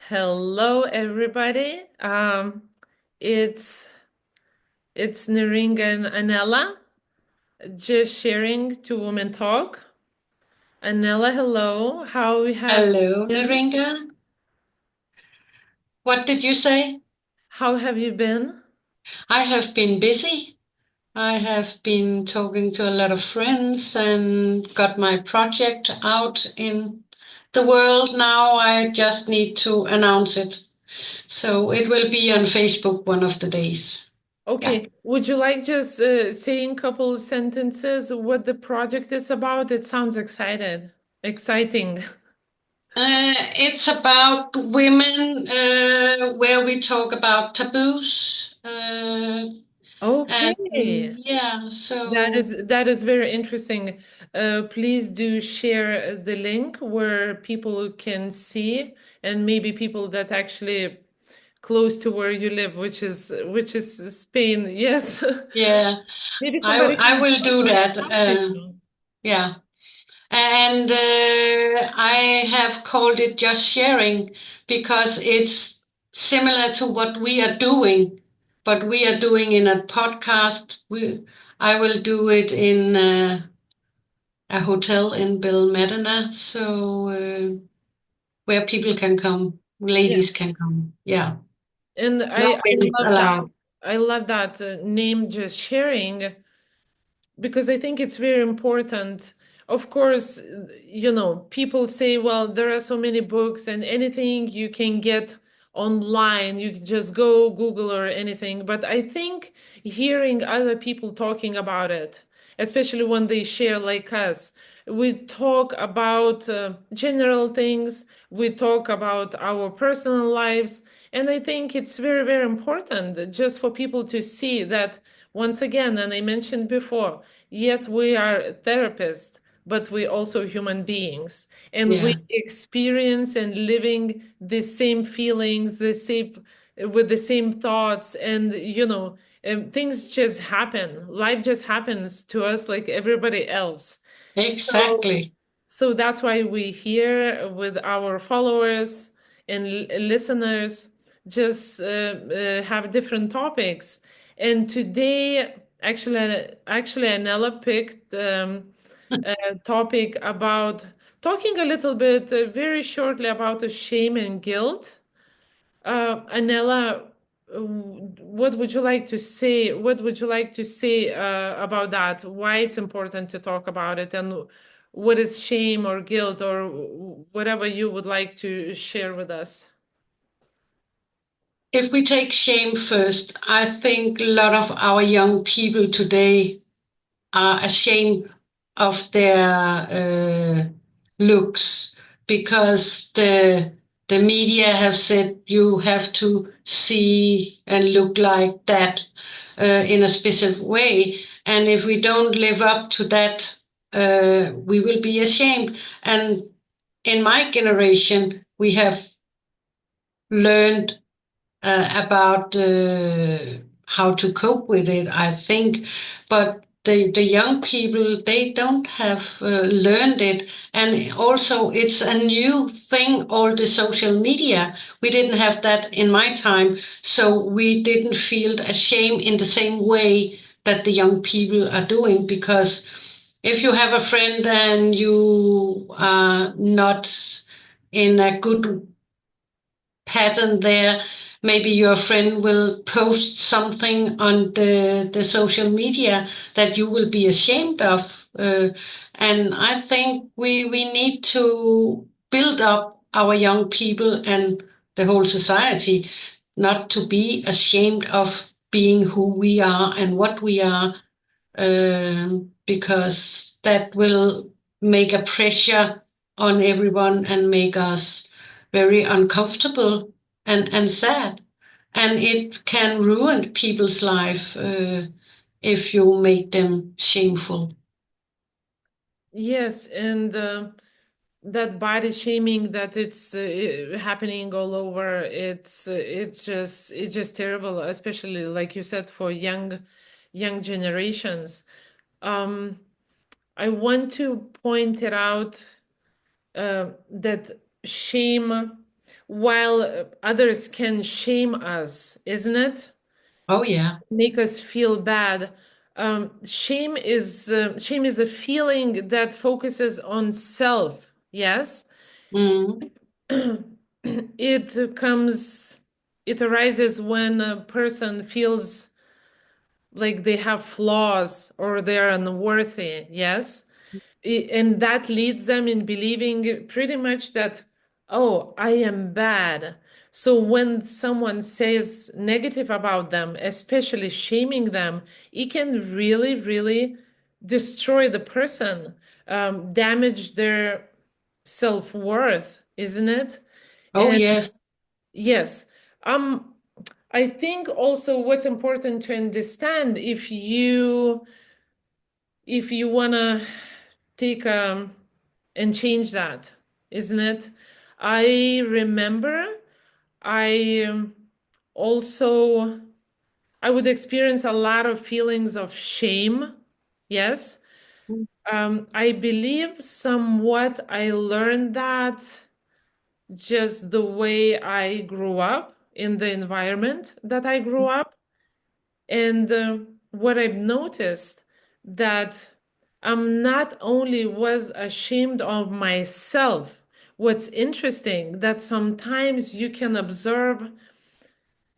Hello, everybody. It's it's Neringa and Anella, just sharing two women talk. Anella, hello. How have Hello, you been? Neringa. What did you say? How have you been? I have been busy. I have been talking to a lot of friends and got my project out in the world. Now I just need to announce it. So it will be on Facebook one of the days. Yeah. Okay, would you like just saying couple sentences what the project is about? It sounds exciting. It's about women, where we talk about taboos. And Okay. yeah, That so is that is very interesting. Please do share the link where people can see, and maybe people that actually close to where you live, which is Spain. Yes, yeah, maybe I somebody I can will do that. come to you. Yeah. And I have called it just sharing because it's similar to what we are doing, but we are doing in a podcast. I will do it in a hotel in Medina, so where people can come, ladies Yes, can come. Yeah, and no I men love that. allowed. I love that name, just sharing, because I think it's very important. Of course, people say, well, there are so many books and anything you can get online, you can just go Google or anything. But I think hearing other people talking about it, especially when they share like us, we talk about general things, we talk about our personal lives. And I think it's very, very important just for people to see that once again, and I mentioned before, yes, we are therapists, but we also human beings, and we Yeah, experience and living the same feelings, the same with the same thoughts, and things just happen. Life just happens to us like everybody else. So exactly. so that's why we here with our followers and listeners just have different topics. And today, actually, Anella picked a topic about talking a little bit, very shortly about the shame and guilt. Anella, what would you like to say? What would you like to say about that? Why it's important to talk about it, and what is shame or guilt or whatever you would like to share with us? If we take shame first, I think a lot of our young people today are ashamed of their looks because the media have said you have to see and look like that in a specific way, and if we don't live up to that, we will be ashamed. And in my generation, we have learned about how to cope with it, I think. But the young people, they don't have learned it. And also, it's a new thing, all the social media. We didn't have that in my time. So we didn't feel ashamed in the same way that the young people are doing. Because if you have a friend and you are not in a good pattern there. Maybe your friend will post something on the social media that you will be ashamed of. And I think we need to build up our young people and the whole society not to be ashamed of being who we are and what we are, because that will make a pressure on everyone and make us very uncomfortable and sad. And it can ruin people's life if you make them shameful. Yes, and that body shaming that it's happening all over. It's just terrible, especially like you said for young generations. Um, I want to point it out that shame. while others can shame us, isn't it? Oh, yeah. Make us feel bad. Shame is a feeling that focuses on self. Yes, Mm. it comes, it arises when a person feels like they have flaws or they're unworthy. Yes, and that leads them in believing pretty much that, oh, I am bad. So when someone says negative about them, especially shaming them, it can really, really destroy the person, damage their self-worth, isn't it? Oh, And yes. yes, um, I think also what's important to understand, if you wanna take and change that, isn't it? I remember I also I would experience a lot of feelings of shame. Yes. I believe somewhat I learned that just the way I grew up in the environment that I grew up. And what I've noticed that I'm not only was ashamed of myself, what's interesting that sometimes you can observe,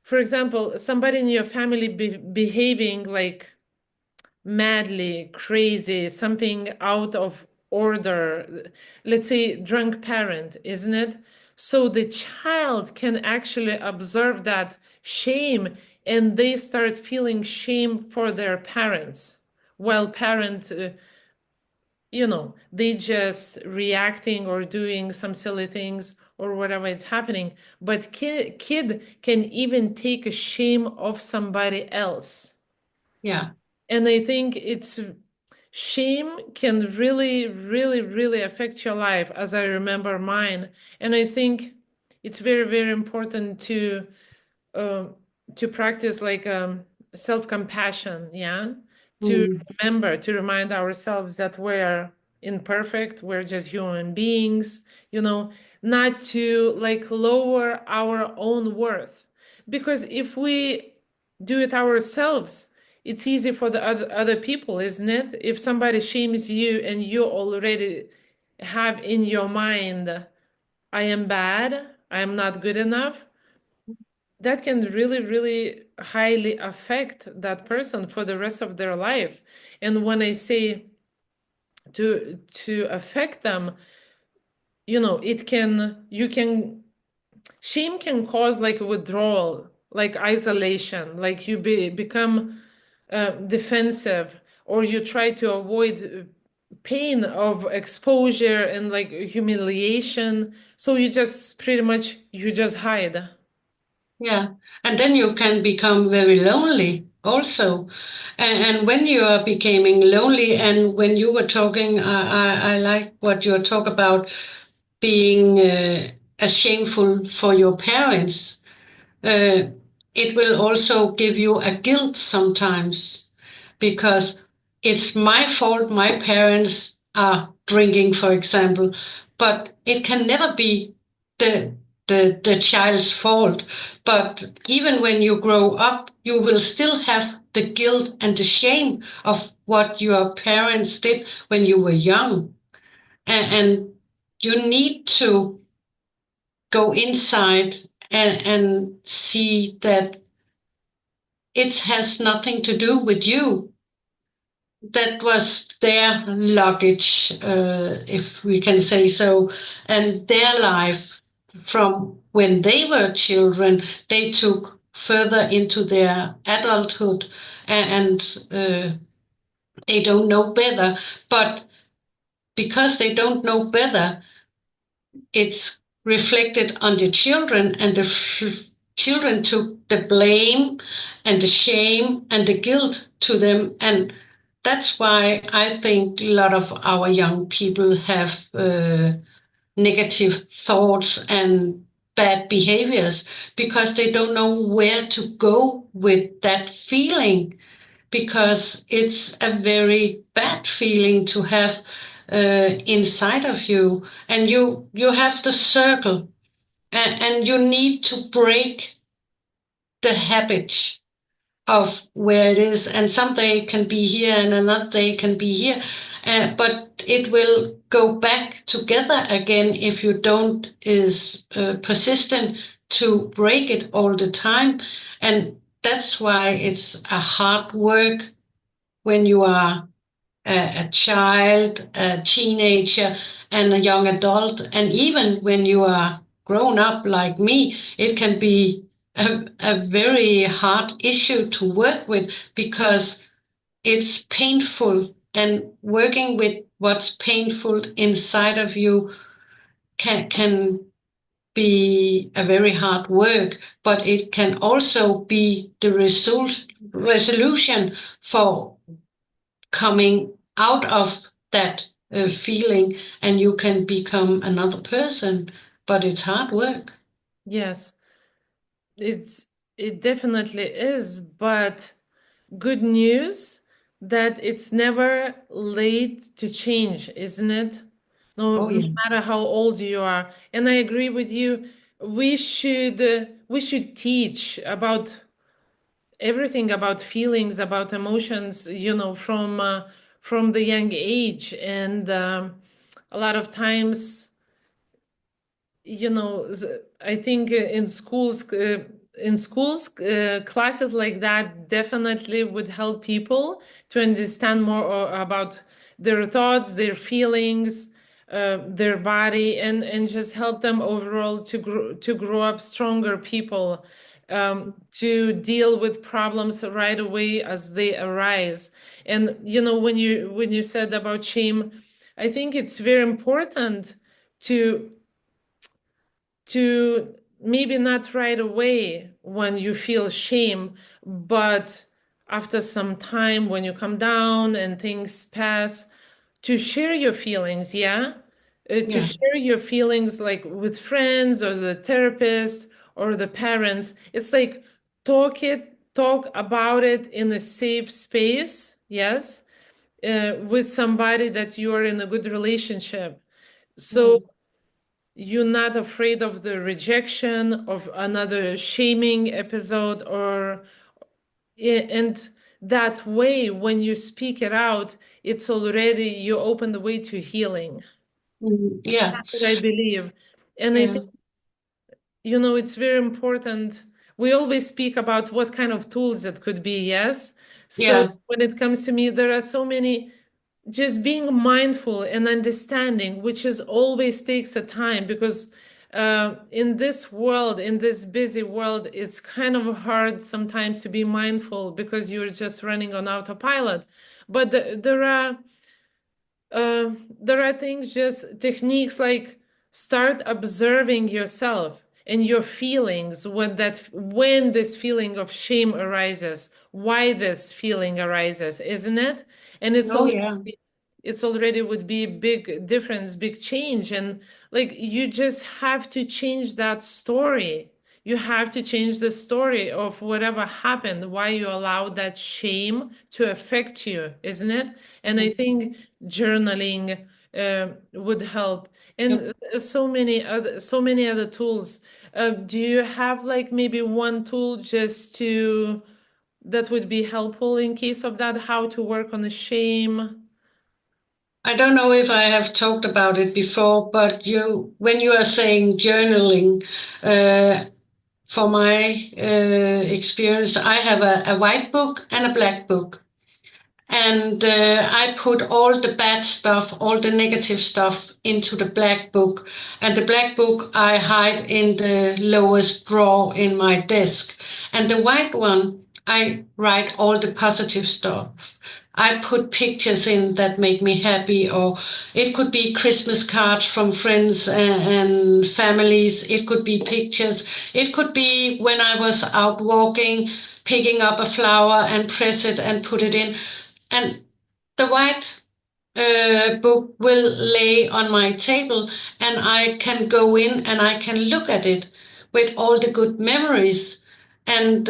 for example, somebody in your family behaving like madly crazy, something out of order, let's say drunk parent, isn't it? So the child can actually observe that shame and they start feeling shame for their parents, while parent, they just reacting or doing some silly things or whatever is happening. But kid can even take a shame of somebody else. Yeah. And I think it's shame can really, really, really affect your life, as I remember mine. And I think it's very, very important um, to practice like self-compassion, yeah, to Mm. remember, to remind ourselves that we're imperfect, we're just human beings, not to like lower our own worth, because if we do it ourselves, it's easy for the other people, isn't it? If somebody shames you and you already have in your mind, I am bad, I am not good enough, that can really, really highly affect that person for the rest of their life. And when I say to affect them, it can, you can, shame can cause like a withdrawal, like isolation, like you become defensive, or you try to avoid pain of exposure and like humiliation. So you just pretty much, you just hide. Yeah. And then you can become very lonely also. And when you are becoming lonely, and when you were talking, I like what you talk about being shameful for your parents. Uh, it will also give you a guilt sometimes because it's my fault my parents are drinking, for example, but it can never be the the child's fault. But even when you grow up, you will still have the guilt and the shame of what your parents did when you were young. And you need to go inside and see that it has nothing to do with you. That was their luggage, if we can say so, and their life from when they were children, they took further into their adulthood, and they don't know better. But because they don't know better, it's reflected on the children, and the children took the blame and the shame and the guilt to them. And that's why I think a lot of our young people have negative thoughts and bad behaviors because they don't know where to go with that feeling, because it's a very bad feeling to have inside of you. And you have the circle. and you need to break the habit of where it is. And some day it can be here and another day it can be here. But it will go back together again if you don't is persistent to break it all the time. And that's why it's a hard work when you are a child, a teenager, and a young adult. And even when you are grown up like me, it can be a very hard issue to work with because it's painful. And working with what's painful inside of you can be a very hard work, but it can also be the resolution for coming out of that feeling, and you can become another person, but it's hard work. Yes, it's it definitely is, but good news that it's never late to change, isn't it? Oh, No yeah. matter how old you are. And I agree with you. We should teach about everything, about feelings, about emotions, from the young age. And a lot of times, I think in schools, classes like that definitely would help people to understand more about their thoughts, their feelings, their body, and just help them overall to grow up stronger people, to deal with problems right away as they arise. And when you said about shame, I think it's very important to to maybe not right away when you feel shame, but after some time when you come down and things pass, to share your feelings, yeah? To Yeah. share your feelings like with friends or the therapist or the parents. It's like talk about it in a safe space, yes, with somebody that you are in a good relationship. So Mm. you're not afraid of the rejection of another shaming episode, and that way when you speak it out, it's already you open the way to healing. Mm. Yeah. That's what I believe. And I Yeah. think, it's very important. We always speak about what kind of tools it could be, yes? So Yeah. when it comes to me, there are so many. Just being mindful and understanding, which is always takes a time, because in this world, in this busy world, it's kind of hard sometimes to be mindful because you're just running on autopilot. But there are things, just techniques like start observing yourself and your feelings when this feeling of shame arises, why this feeling arises, isn't it? And Oh, yeah. it's already would be a big difference, big change. And like you just have to change that story. You have to change the story of whatever happened, why you allowed that shame to affect you, isn't it? And I Mm. think journaling would help, Yep. and so many other tools. Do you have like maybe one tool just to that would be helpful in case of that, how to work on the shame? I don't know if I have talked about it before, but when you are saying journaling, uh, for my experience, I have a white book and a black book. And I put all the bad stuff, all the negative stuff into the black book. And the black book I hide in the lowest drawer in my desk. And the white one, I write all the positive stuff. I put pictures in that make me happy, or it could be Christmas cards from friends and families. It could be pictures. It could be when I was out walking, picking up a flower and press it and put it in. And the white book will lay on my table, and I can go in and I can look at it with all the good memories. And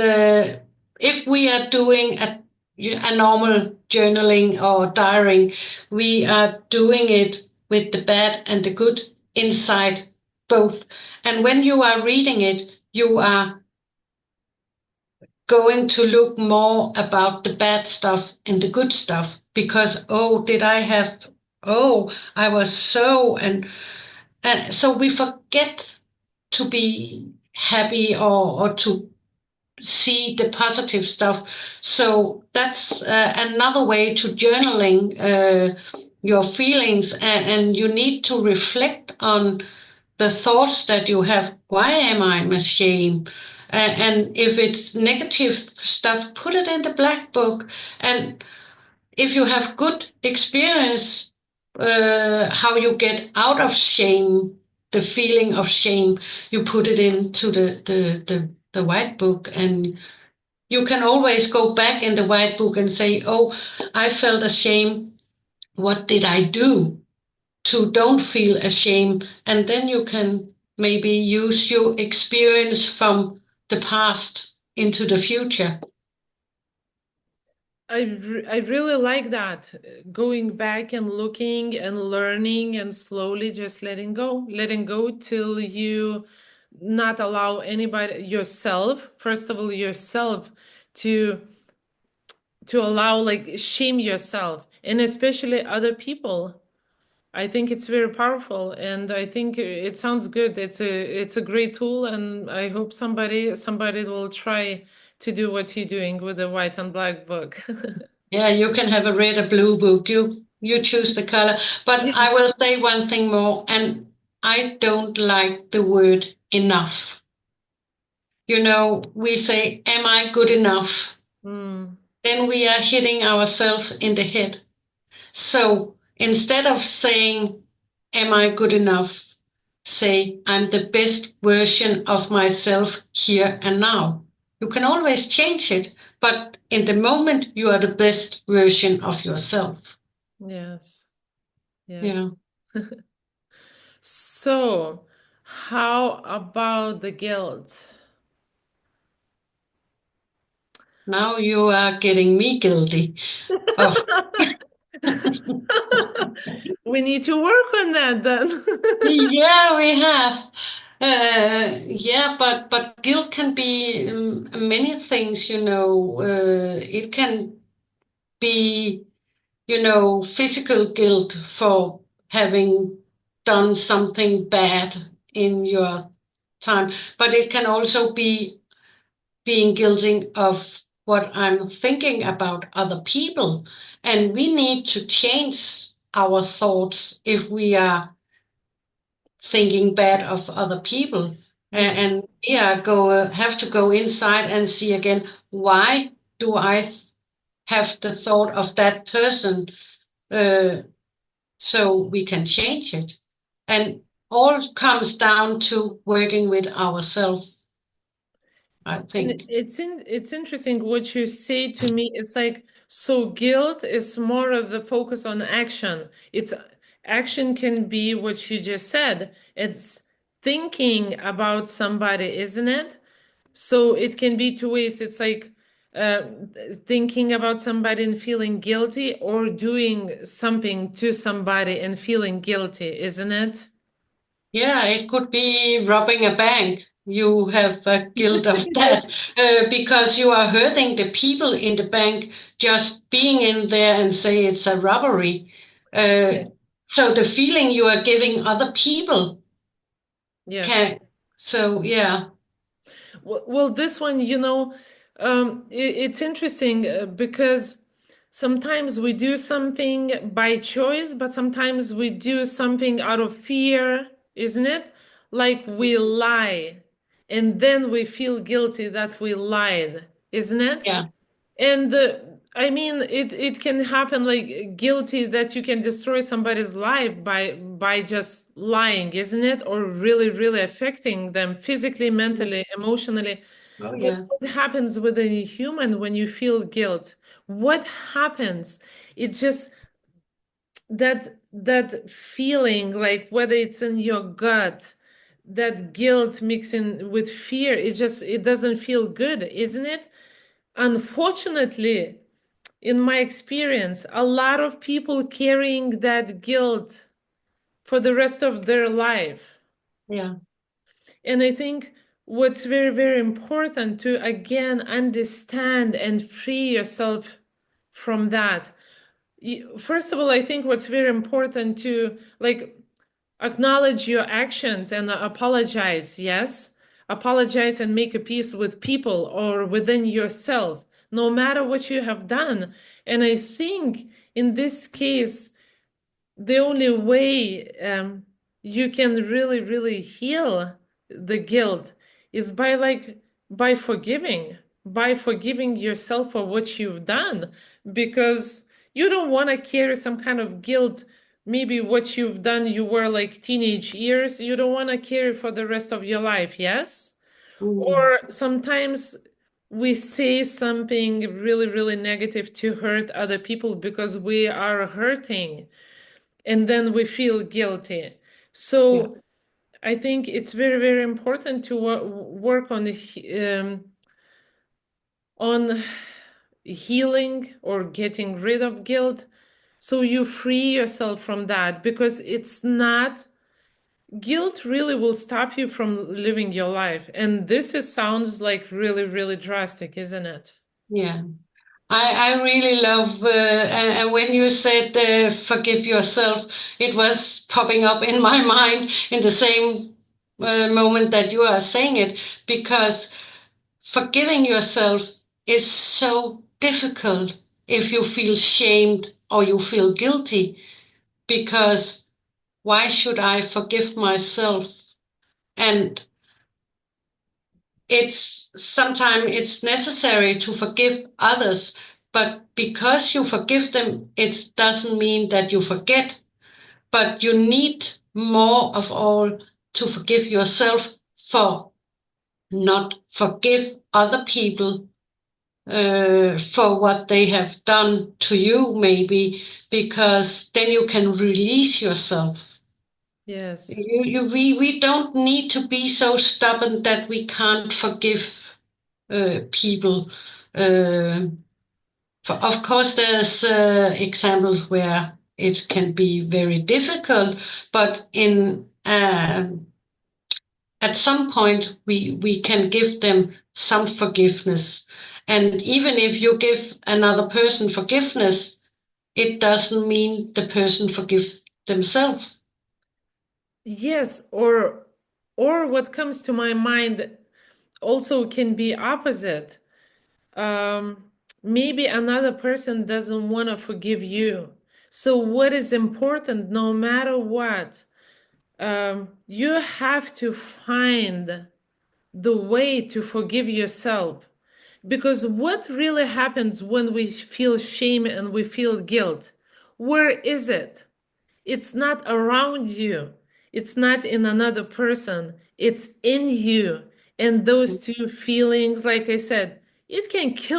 if we are doing a normal journaling or diarying, we are doing it with the bad and the good inside. both. And when you are reading it, you are going to look more about the bad stuff and the good stuff because, oh, did I have, oh, I was so, and so we forget to be happy or to see the positive stuff. So that's another way to journaling your feelings, and you need to reflect on the thoughts that you have. Why am I ashamed? And if it's negative stuff, put it in the black book. And if you have good experience, how you get out of shame, the feeling of shame, you put it into the white book, and you can always go back in the white book and say, oh, I felt ashamed. What did I do to don't feel ashamed? And then you can maybe use your experience from the past into the future. I really like that. Going back and looking and learning and slowly just letting go till you not allow anybody, yourself, first of all, yourself to allow, like, shame yourself, and especially other people. I think it's very powerful, and I think it sounds good. It's a great tool, and I hope somebody will try to do what you're doing with the white and black book. Yeah, you can have a red or blue book. You choose the color. But I Yes. will say one thing more, and I don't like the word enough. You know, we say, am I good enough? Mm, Then we are hitting ourselves in the head. So instead of saying, am I good enough? Say, I'm the best version of myself here and now. You can always change it, but in the moment, you are the best version of yourself. yes, yes. Yeah. So, how about the guilt? Now you are getting me guilty of. We need to work on that then. Yeah, we have. Yeah, but guilt can be many things, you know. It can be, you know, physical guilt for having done something bad in your time, but it can also be being guilty of what I'm thinking about other people. And we need to change our thoughts if we are thinking bad of other people. Yeah. And yeah, have to go inside and see again, why do I have the thought of that person? Uh, so we can change it. And all comes down to working with ourselves, I And think. it's interesting what you say to me. It's like, so guilt is more of the focus on action. It's action can be what you just said. It's thinking about somebody, isn't it? So it can be two ways. It's like uh, thinking about somebody and feeling guilty, or doing something to somebody and feeling guilty, isn't it? Yeah, it could be robbing a bank. You have a guilt of that because you are hurting the people in the bank just being in there and say it's a robbery. Uh, Yes. so the feeling you are giving other people Yes. can. So yeah, Well, this one, it's interesting because sometimes we do something by choice, but sometimes we do something out of fear, isn't it? Like we lie, and then we feel guilty that we lied, isn't it? yeah, And I mean, it can happen, like guilty that you can destroy somebody's life by just lying, isn't it? Or really, really affecting them physically, mentally, emotionally. oh But yeah, what happens with a human when you feel guilt? What happens? It's just that feeling, like whether it's in your gut, that guilt mixing with fear, it doesn't feel good, isn't it? Unfortunately, in my experience, a lot of people carrying that guilt for the rest of their life. Yeah. And I think what's very, very important to again understand and free yourself from that. First of all, I think what's very important to like acknowledge your actions and apologize, yes? Apologize and make a peace with people or within yourself, no matter what you have done. And I think in this case, the only way you can really, really heal the guilt is by by forgiving yourself for what you've done, because you don't want to carry some kind of guilt. Maybe what you've done, you were like teenage years, you don't want to carry for the rest of your life, yes? Mm. Or sometimes we say something really, really negative to hurt other people because we are hurting and then we feel guilty. Yeah. So I think it's very, very important to work on healing or getting rid of guilt, so you free yourself from that, because it's not guilt really will stop you from living your life. And this is sounds like really, really drastic, isn't it? Yeah. I really love, and when you said forgive yourself, it was popping up in my mind in the same moment that you are saying it, because forgiving yourself is so difficult if you feel shamed or you feel guilty, because why should I forgive myself? And it's sometimes it's necessary to forgive others, but because you forgive them, it doesn't mean that you forget, but you need more of all to forgive yourself for not forgive other people for what they have done to you, maybe, because then you can release yourself. Yes. We don't need to be so stubborn that we can't forgive people. Uh, of course, there's examples where it can be very difficult, but in at some point we can give them some forgiveness. And even if you give another person forgiveness, it doesn't mean the person forgive themselves. Yes, or what comes to my mind also can be opposite. um, Maybe another person doesn't want to forgive you. So, what is important, no matter what, you have to find the way to forgive yourself. Because what really happens when we feel shame and we feel guilt? Where is it? It's not around you. It's not in another person. It's in you. And those two feelings, like I said, it can kill